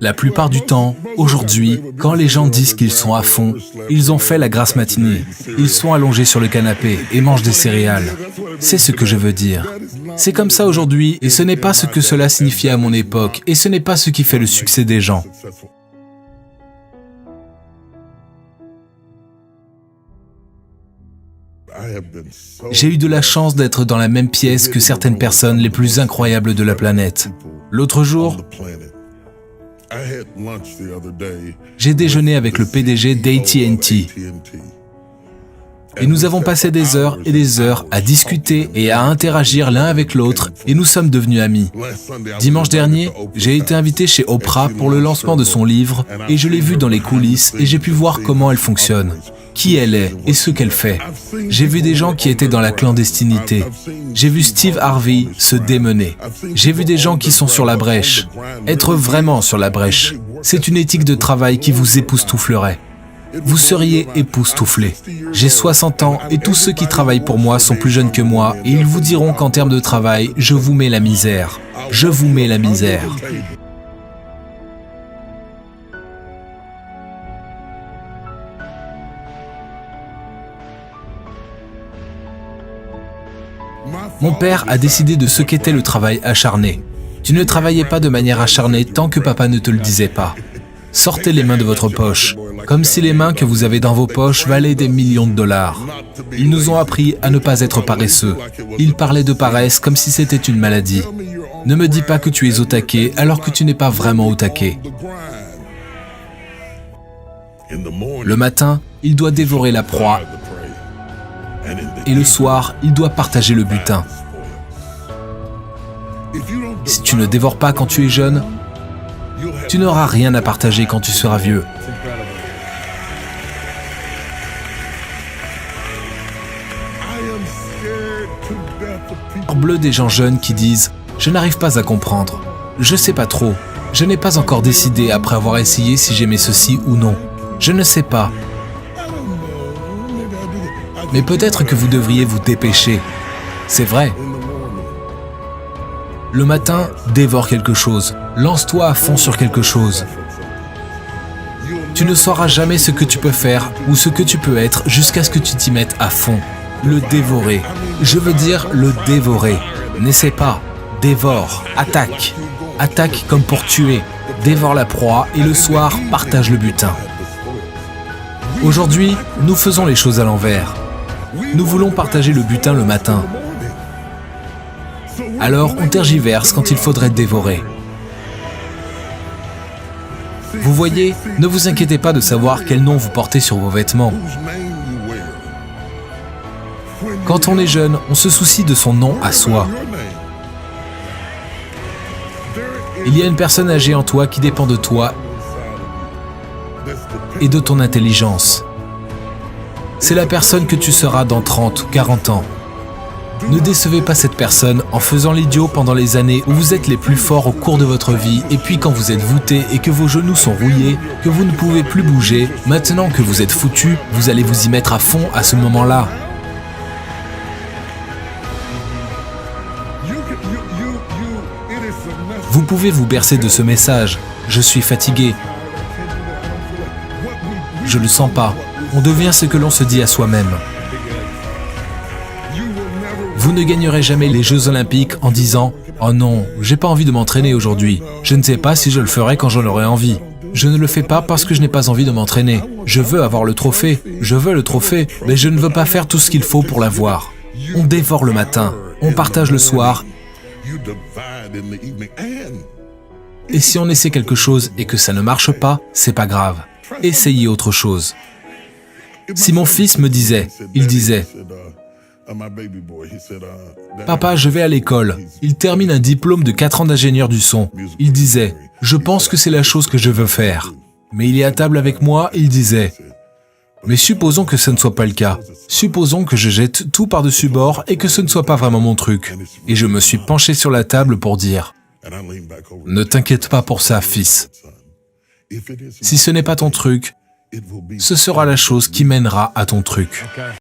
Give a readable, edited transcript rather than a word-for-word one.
La plupart du temps, aujourd'hui, quand les gens disent qu'ils sont à fond, ils ont fait la grasse matinée. Ils sont allongés sur le canapé et mangent des céréales. C'est ce que je veux dire. C'est comme ça aujourd'hui, et ce n'est pas ce que cela signifiait à mon époque, et ce n'est pas ce qui fait le succès des gens. J'ai eu de la chance d'être dans la même pièce que certaines personnes les plus incroyables de la planète. L'autre jour, j'ai déjeuné avec le PDG d'AT&T. Et nous avons passé des heures et des heures à discuter et à interagir l'un avec l'autre, et nous sommes devenus amis. Dimanche dernier, j'ai été invité chez Oprah pour le lancement de son livre, et je l'ai vue dans les coulisses, et j'ai pu voir comment elle fonctionne, qui elle est et ce qu'elle fait. J'ai vu des gens qui étaient dans la clandestinité. J'ai vu Steve Harvey se démener. J'ai vu des gens qui sont sur la brèche. Être vraiment sur la brèche, c'est une éthique de travail qui vous époustouflerait. Vous seriez époustouflés. J'ai 60 ans et tous ceux qui travaillent pour moi sont plus jeunes que moi et ils vous diront qu'en termes de travail, je vous mets la misère. Je vous mets la misère. Mon père a décidé de ce qu'était le travail acharné. Tu ne travaillais pas de manière acharnée tant que papa ne te le disait pas. Sortez les mains de votre poche, comme si les mains que vous avez dans vos poches valaient des millions de dollars. Ils nous ont appris à ne pas être paresseux. Ils parlaient de paresse comme si c'était une maladie. Ne me dis pas que tu es au taquet alors que tu n'es pas vraiment au taquet. Le matin, il doit dévorer la proie. Et le soir, il doit partager le butin. Si tu ne dévores pas quand tu es jeune, tu n'auras rien à partager quand tu seras vieux. Bleu des gens jeunes qui disent « Je n'arrive pas à comprendre. Je sais pas trop. Je n'ai pas encore décidé après avoir essayé si j'aimais ceci ou non. Je ne sais pas. » Mais peut-être que vous devriez vous dépêcher. C'est vrai. Le matin, dévore quelque chose. Lance-toi à fond sur quelque chose. Tu ne sauras jamais ce que tu peux faire ou ce que tu peux être jusqu'à ce que tu t'y mettes à fond. Le dévorer. Je veux dire le dévorer. N'essaie pas. Dévore. Attaque. Attaque comme pour tuer. Dévore la proie et le soir, partage le butin. Aujourd'hui, nous faisons les choses à l'envers. Nous voulons partager le butin le matin. Alors on tergiverse quand il faudrait dévorer. Vous voyez, ne vous inquiétez pas de savoir quel nom vous portez sur vos vêtements. Quand on est jeune, on se soucie de son nom à soi. Il y a une personne âgée en toi qui dépend de toi et de ton intelligence. C'est la personne que tu seras dans 30 ou 40 ans. Ne décevez pas cette personne en faisant l'idiot pendant les années où vous êtes les plus forts au cours de votre vie et puis quand vous êtes voûté et que vos genoux sont rouillés, que vous ne pouvez plus bouger, maintenant que vous êtes foutu, vous allez vous y mettre à fond à ce moment-là. Vous pouvez vous bercer de ce message. Je suis fatigué. Je le sens pas. On devient ce que l'on se dit à soi-même. Vous ne gagnerez jamais les Jeux Olympiques en disant « Oh non, j'ai pas envie de m'entraîner aujourd'hui. Je ne sais pas si je le ferai quand j'en aurai envie. Je ne le fais pas parce que je n'ai pas envie de m'entraîner. Je veux avoir le trophée. Je veux le trophée, mais je ne veux pas faire tout ce qu'il faut pour l'avoir. » On dévore le matin. On partage le soir. Et si on essaie quelque chose et que ça ne marche pas, c'est pas grave. Essayez autre chose. Si mon fils me disait, il disait « Papa, je vais à l'école. » Il termine un diplôme de 4 ans d'ingénieur du son. Il disait « Je pense que c'est la chose que je veux faire. » Mais il est à table avec moi et il disait « Mais supposons que ce ne soit pas le cas. Supposons que je jette tout par-dessus bord et que ce ne soit pas vraiment mon truc. » Et je me suis penché sur la table pour dire « Ne t'inquiète pas pour ça, fils. Si ce n'est pas ton truc, ce sera la chose qui mènera à ton truc. »